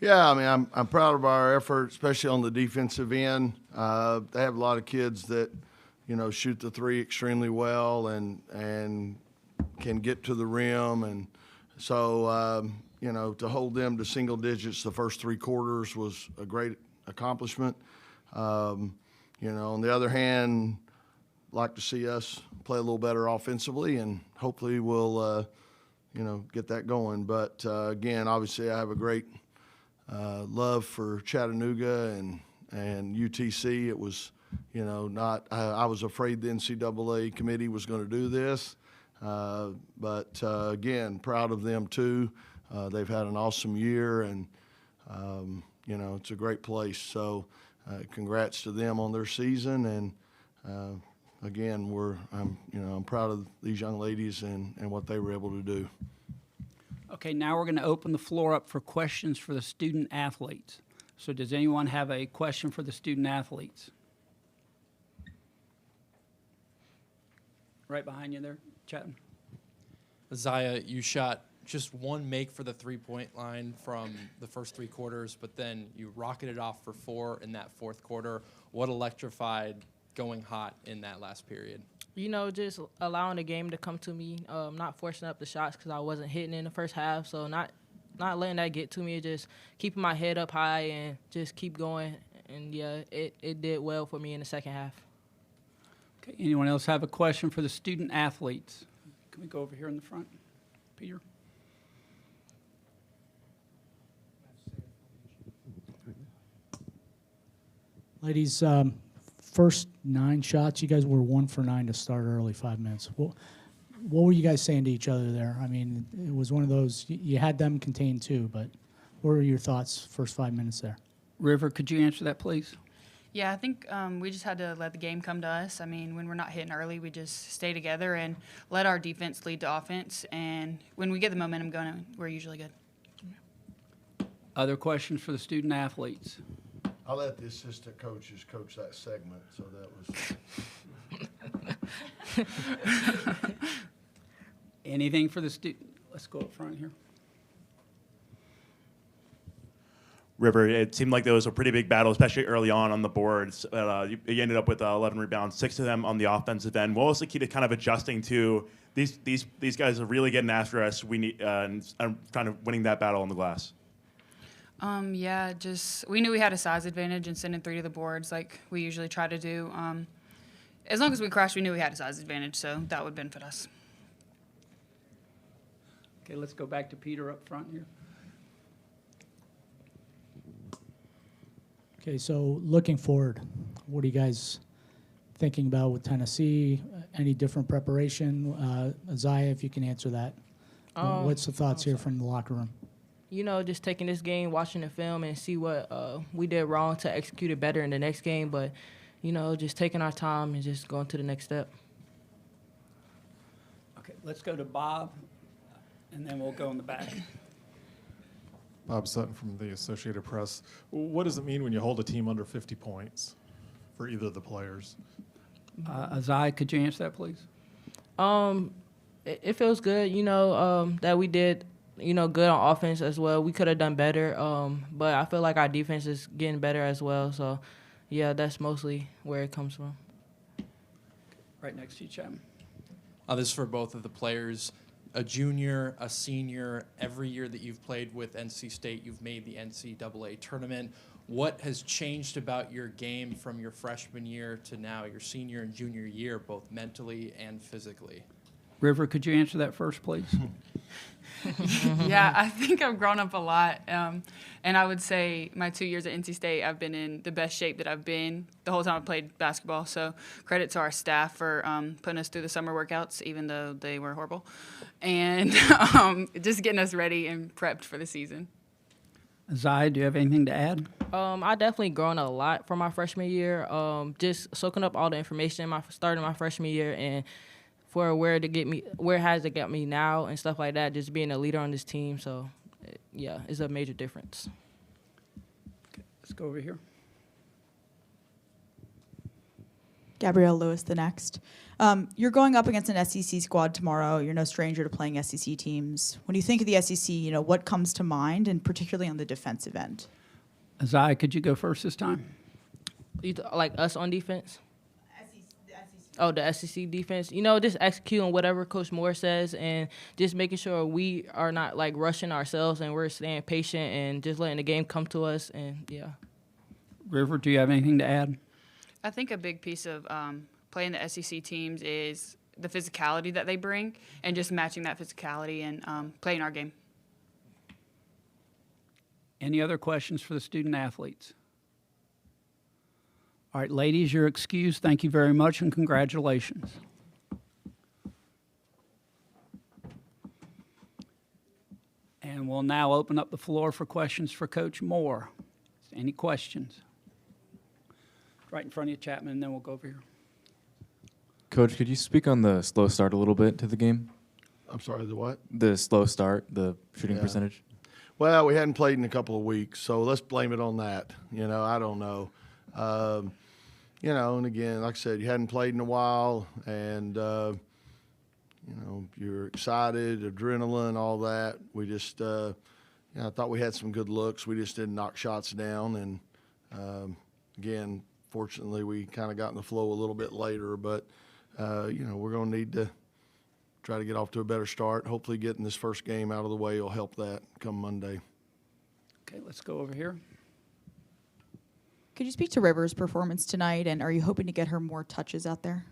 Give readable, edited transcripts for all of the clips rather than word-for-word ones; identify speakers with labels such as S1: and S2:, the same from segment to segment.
S1: Yeah, I mean, I'm proud of our effort, especially on the defensive end. They have a lot of kids that, shoot the three extremely well and can get to the rim. And so, to hold them to single digits the first three quarters was a great accomplishment. On the other hand, like to see us play a little better offensively, and hopefully we'll, get that going. But, again, obviously I have a great love for Chattanooga and UTC. It was, I was afraid the NCAA committee was going to do this. But again, proud of them too. They've had an awesome year, and, it's a great place. So congrats to them on their season. And again, I'm proud of these young ladies and what they were able to do.
S2: Okay, now we're going to open the floor up for questions for the student athletes. So does anyone have a question for the student athletes? Right behind you there, Chatton.
S3: Aziaha, you shot just one make for the three-point line from the first three quarters, but then you rocketed off for 4 in that fourth quarter. What electrified going hot in that last period?
S4: Just allowing the game to come to me, not forcing up the shots because I wasn't hitting in the first half. So not letting that get to me, just keeping my head up high and just keep going. And, yeah, it did well for me in the second half.
S2: Okay, anyone else have a question for the student athletes? Can we go over here in the front? Peter?
S5: Ladies, first 9 shots, you guys were 1 for 9 to start early, 5 minutes. What were you guys saying to each other there? I mean, it was one of those, you had them contained too, but what were your thoughts first 5 minutes there?
S2: River, could you answer that, please?
S6: Yeah, I think we just had to let the game come to us. I mean, when we're not hitting early, we just stay together and let our defense lead to offense. And when we get the momentum going, we're usually good.
S2: Other questions for the student athletes?
S1: I'll let the assistant coaches coach that segment, so that was.
S2: Anything for the student? Let's go up front here.
S7: River, it seemed like there was a pretty big battle, especially early on the boards. You ended up with 11 rebounds, 6 of them on the offensive end. What was the key to kind of adjusting to these guys are really getting after us? We need and kind of winning that battle on the glass.
S6: Yeah, just we knew we had a size advantage in sending 3 to the boards like we usually try to do. As long as we crashed, we knew we had a size advantage, so that would benefit us.
S2: Okay, let's go back to Peter up front here.
S5: Okay, so looking forward, what are you guys thinking about with Tennessee? Any different preparation? Aziaha, if you can answer that. What's the thoughts here from the locker room?
S4: Just taking this game, watching the film, and see what we did wrong to execute it better in the next game. But, just taking our time and just going to the next step.
S2: Okay, let's go to Bob, and then we'll go in the back.
S8: Bob Sutton from the Associated Press. What does it mean when you hold a team under 50 points for either of the players?
S2: Aziaha, could you answer that, please?
S4: It feels good, that we did, good on offense as well. We could have done better, but I feel like our defense is getting better as well. So, yeah, that's mostly where it comes from.
S2: Right next to you, Chapman.
S3: This is for both of the players. A junior, a senior, every year that you've played with NC State, you've made the NCAA Tournament. What has changed about your game from your freshman year to now, your senior and junior year, both mentally and physically?
S2: River, could you answer that first, please?
S6: Yeah, I think I've grown up a lot. And I would say my 2 years at NC State, I've been in the best shape that I've been the whole time I played basketball. So credit to our staff for putting us through the summer workouts, even though they were horrible. And just getting us ready and prepped for the season.
S2: Aziaha, do you have anything to add?
S4: I definitely grown a lot from my freshman year. Just soaking up all the information starting my freshman year and for where has it got me now and stuff like that, just being a leader on this team. So, yeah, it's a major difference.
S2: Okay, let's go over here.
S9: Gabrielle Lewis, the next. You're going up against an SEC squad tomorrow. You're no stranger to playing SEC teams. When you think of the SEC, what comes to mind, and particularly on the defensive end?
S2: Aziaha, could you go first this time?
S4: Like us on defense? Oh, the SEC defense. Just executing whatever Coach Moore says and just making sure we are not, like, rushing ourselves and we're staying patient and just letting the game come to us. And, yeah.
S2: River, do you have anything to add?
S6: I think a big piece of playing the SEC teams is the physicality that they bring and just matching that physicality and playing our game.
S2: Any other questions for the student athletes? All right, ladies, you're excused. Thank you very much and congratulations. And we'll now open up the floor for questions for Coach Moore. Any questions? Right in front of you, Chapman, and then we'll go over here.
S10: Coach, could you speak on the slow start a little bit to the game?
S1: I'm sorry, the what?
S10: The slow start, the shooting
S1: Yeah.
S10: percentage?
S1: Well, we hadn't played in a couple of weeks, so let's blame it on that. I don't know. And again, like I said, you hadn't played in a while, and, you're excited, adrenaline, all that. We just, I thought we had some good looks. We just didn't knock shots down. And, again, fortunately, we kind of got in the flow a little bit later. But, we're going to need to try to get off to a better start. Hopefully getting this first game out of the way will help that come Monday.
S2: Okay, let's go over here.
S9: Could you speak to Rivers' performance tonight, and are you hoping to get her more touches out there?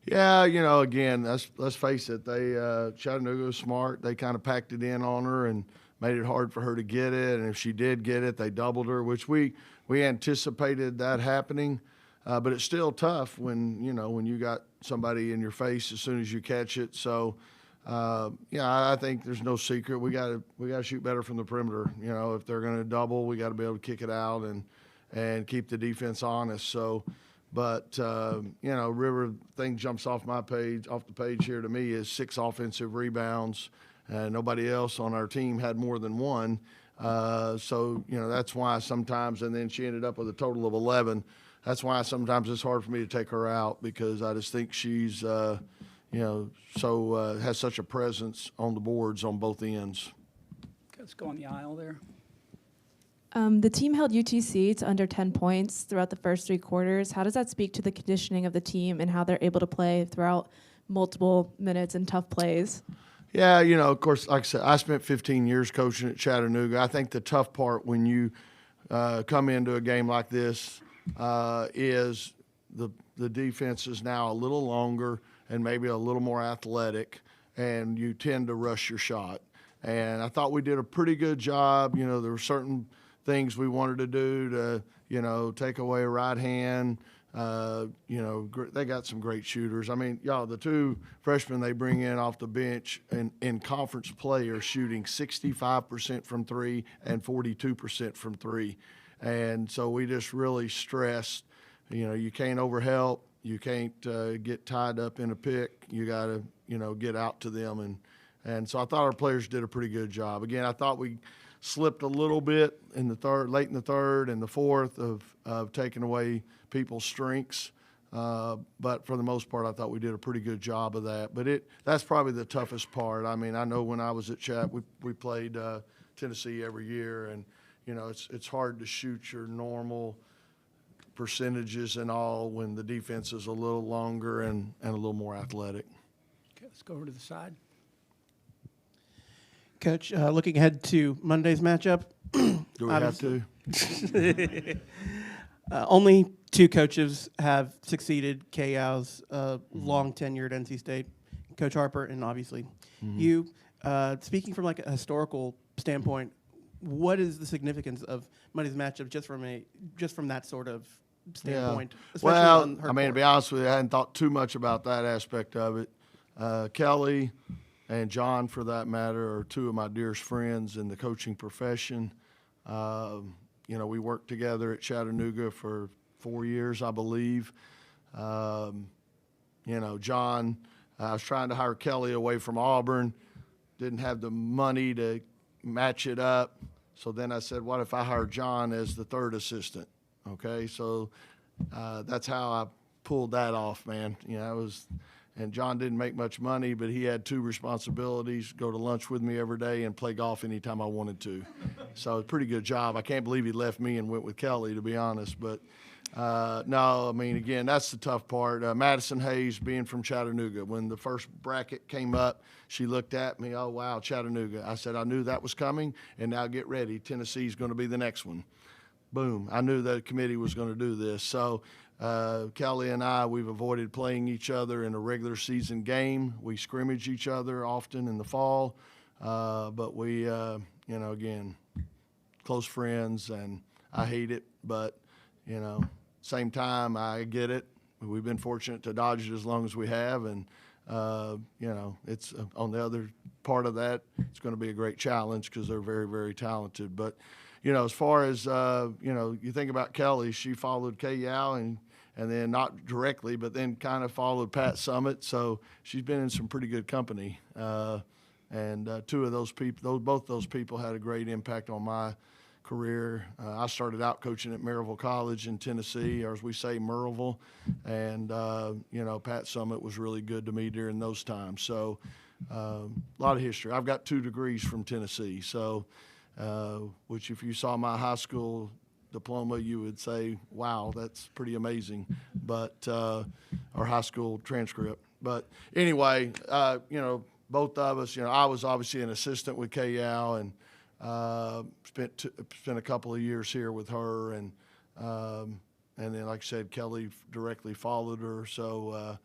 S1: Yeah, again, let's face it. They Chattanooga was smart. They kind of packed it in on her and made it hard for her to get it. And if she did get it, they doubled her, which we anticipated that happening. But it's still tough when you got somebody in your face as soon as you catch it. So, I think there's no secret. We got to shoot better from the perimeter. If they're going to double, we got to be able to kick it out and keep the defense honest. So, but River thing jumps off the page here to me is 6 offensive rebounds. Nobody else on our team had more than 1. So that's why sometimes, and then she ended up with a total of 11. That's why sometimes it's hard for me to take her out, because I just think she's has such a presence on the boards on both ends.
S2: Okay, let's go on the aisle there.
S11: The team held UTC to under 10 points throughout the first 3 quarters. How does that speak to the conditioning of the team and how they're able to play throughout multiple minutes and tough plays?
S1: Yeah, of course, like I said, I spent 15 years coaching at Chattanooga. I think the tough part when you come into a game like this is the defense is now a little longer and maybe a little more athletic, and you tend to rush your shot. And I thought we did a pretty good job. There were certain things we wanted to do to, take away a right hand. They got some great shooters. I mean, the 2 freshmen they bring in off the bench in conference play are shooting 65% from 3 and 42% from 3. And so we just really stressed, you can't overhelp. You can't get tied up in a pick. You got to, get out to them. And so I thought our players did a pretty good job. Again, I thought we slipped a little bit in the late in the third and the fourth of taking away people's strengths. But for the most part, I thought we did a pretty good job of that. But that's probably the toughest part. I mean, I know when I was at Chat, we played Tennessee every year, and it's hard to shoot your normal percentages and all when the defense is a little longer and a little more athletic.
S2: Okay, let's go over to the side.
S12: Coach, looking ahead to Monday's matchup.
S1: Do we have to?
S12: Only 2 coaches have succeeded KO's long-tenured NC State, Coach Harper and obviously you. Speaking from like a historical standpoint, what is the significance of Monday's matchup just from that sort of standpoint?
S1: Yeah. Well, to be honest with you, I hadn't thought too much about that aspect of it. Kelly and John, for that matter, are 2 of my dearest friends in the coaching profession. We worked together at Chattanooga for 4 years, I believe. John, I was trying to hire Kelly away from Auburn, didn't have the money to match it up. So then I said, what if I hire John as the 3rd assistant? Okay, so that's how I pulled that off, man. You know, it was, and John didn't make much money, but he had 2 responsibilities: go to lunch with me every day and play golf anytime I wanted to. So, a pretty good job. I can't believe he left me and went with Kelly, to be honest. But no, I mean, again, that's the tough part. Madison Hayes, being from Chattanooga, when the first bracket came up, she looked at me, oh, wow, Chattanooga. I said, I knew that was coming, and now get ready. Tennessee's going to be the next one. Boom. I knew the committee was going to do this. So Kelly and I, we've avoided playing each other in a regular season game. We scrimmage each other often in the fall, but we, you know, again, close friends, and I hate it, but, you know, same time, I get it. We've been fortunate to dodge it as long as we have, and, you know, it's on the other part of that, it's going to be a great challenge because they're very, very talented. But, you know, as far as, you know, you think about Kelly, she followed Kay Yao and then not directly, but then kind of followed Pat Summit. So she's been in some pretty good company. And 2 of those people, both those people had a great impact on my career. I started out coaching at Maryville College in Tennessee, or as we say, Maryville. And, you know, Pat Summit was really good to me during those times. So a lot of history. I've got 2 degrees from Tennessee. So, which if you saw my high school diploma, you would say, wow, that's pretty amazing. But, our high school transcript. But anyway, you know, both of us, you know, I was obviously an assistant with Kay Yao, and spent a couple of years here with her, and then, like I said, Kelly directly followed her. So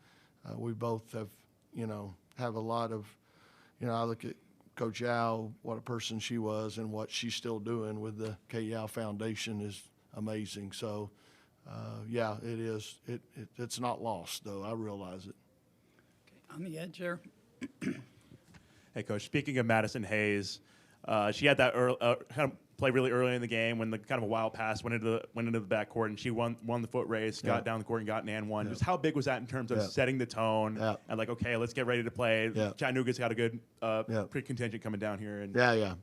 S1: we both have, you know, have a lot of, you know, I look at Coach Yao, what a person she was, and what she's still doing with the Kay Yao Foundation is amazing. So, yeah, it is. It's not lost, though. I realize it.
S2: Okay, on the edge there.
S7: Hey, Coach. Speaking of Madison Hayes, she had that kind of play really early in the game when the kind of a wild pass went into the backcourt, and she won the foot race, got down the court and got an and one. Just how big was that in terms of setting the tone and like, okay, let's get ready to play. Chattanooga's got a good pre-contingent coming down here. And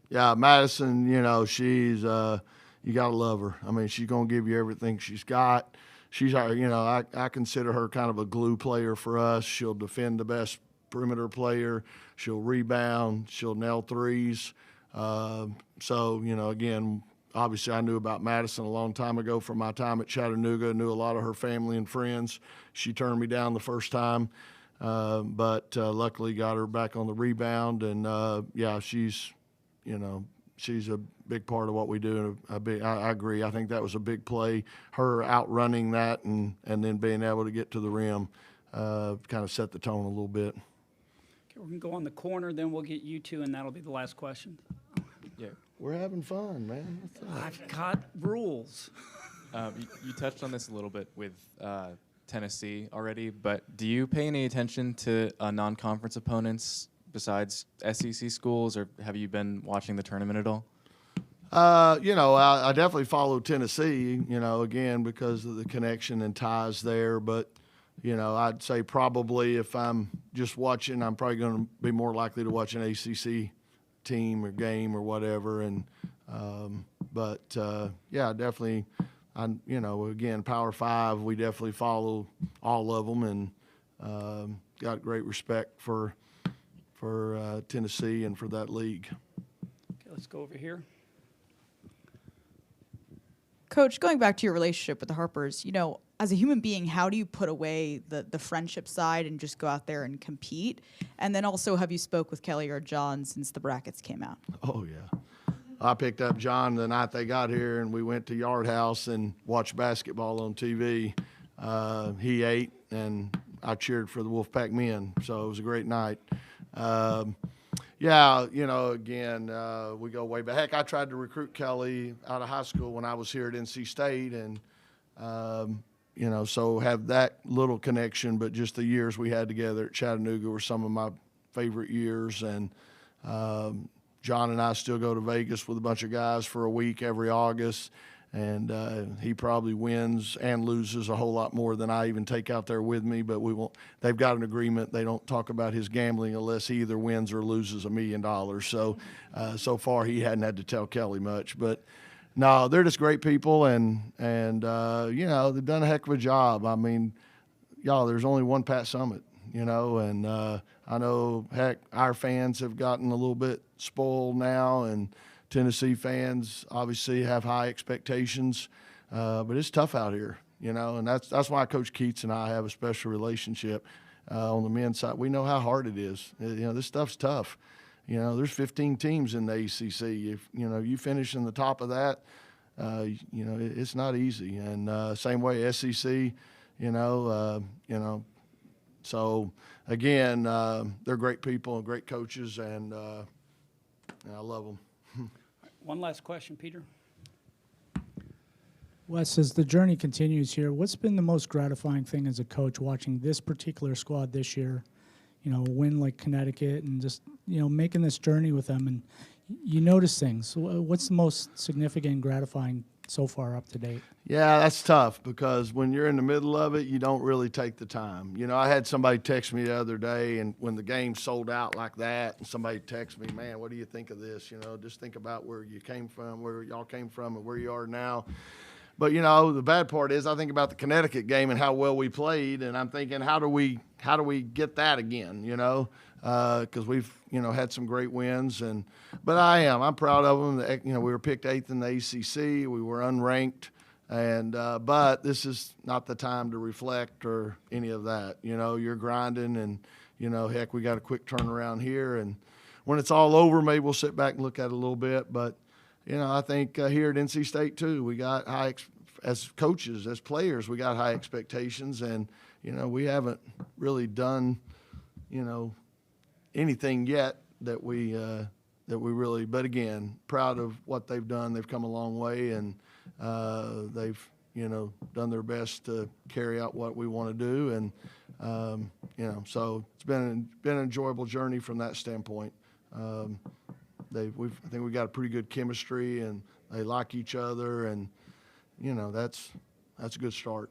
S1: yeah. Madison, you know, she's you gotta love her. I mean, she's gonna give you everything she's got. She's our, you know, I consider her kind of a glue player for us. She'll defend the best perimeter player. She'll rebound. She'll nail threes. So, you know, again, obviously I knew about Madison a long time ago from my time at Chattanooga. Knew a lot of her family and friends. She turned me down the first time, but luckily got her back on the rebound. And, yeah, she's, you know, she's a big part of what we do. And I agree. I think that was a big play. Her outrunning that and then being able to get to the rim kind of set the tone a little bit.
S2: Okay, we're going to go on the corner, then we'll get you 2, and that'll be the last question.
S10: Yeah.
S1: We're having fun, man.
S2: I've got rules.
S10: You touched on this a little bit with Tennessee already, but do you pay any attention to non-conference opponents besides SEC schools, or have you been watching the tournament at all?
S1: You know, I definitely follow Tennessee, you know, again, because of the connection and ties there. But, you know, I'd say probably if I'm just watching, I'm probably going to be more likely to watch an ACC team or game or whatever. And, yeah, definitely, you know, again, Power 5, we definitely follow all of them, and got great respect for Tennessee and for that league.
S2: Okay, let's go over here.
S9: Coach, going back to your relationship with the Harpers, you know, as a human being, how do you put away the friendship side and just go out there and compete? And then also, have you spoke with Kelly or John since the brackets came out?
S1: Oh, yeah. I picked up John the night they got here, and we went to Yard House and watched basketball on TV. He ate, and I cheered for the Wolfpack men, so it was a great night. Yeah, you know, again, we go way back. Heck, I tried to recruit Kelly out of high school when I was here at NC State, and, you know, so have that little connection, but just the years we had together at Chattanooga were some of my favorite years. And John and I still go to Vegas with a bunch of guys for a week every August, and he probably wins and loses a whole lot more than I even take out there with me, but we won't. They've got an agreement. They don't talk about his gambling unless he either wins or loses $1 million. So, so far he hadn't had to tell Kelly much, but no, they're just great people, and you know, they've done a heck of a job. I mean, y'all, there's only one Pat Summitt, you know, and I know, heck, our fans have gotten a little bit spoiled now, and Tennessee fans obviously have high expectations, but it's tough out here, you know, and that's why Coach Keats and I have a special relationship on the men's side. We know how hard it is. You know, this stuff's tough. You know, there's 15 teams in the ACC. If, you know, you finish in the top of that, you know, it's not easy. And same way SEC, you know, so again, they're great people, great coaches, and I love them.
S2: One last question, Peter.
S5: Wes, as the journey continues here, what's been the most gratifying thing as a coach watching this particular squad this year, you know, win like Connecticut and just, you know, making this journey with them, and you notice things. What's the most significant and gratifying so far up to date?
S1: Yeah, that's tough because when you're in the middle of it, you don't really take the time. You know, I had somebody text me the other day, and when the game sold out like that, and somebody texted me, man, what do you think of this? You know, just think about where you came from, where y'all came from, and where you are now. But, you know, the bad part is I think about the Connecticut game and how well we played, and I'm thinking, how do we get that again, you know? Because we've, you know, had some great wins. But I'm proud of them. You know, we were picked 8th in the ACC. We were unranked. But this is not the time to reflect or any of that. You know, you're grinding, and, you know, heck, we got a quick turnaround here. And when it's all over, maybe we'll sit back and look at it a little bit. But, you know, I think here at NC State, too, we got as coaches, as players, we got high expectations. And, you know, we haven't really done, you know, anything yet that we really, but again, proud of what they've done. They've come a long way, and they've, you know, done their best to carry out what we want to do. And, you know, so it's been an enjoyable journey from that standpoint. I think we got a pretty good chemistry, and they like each other, and, you know, that's a good start.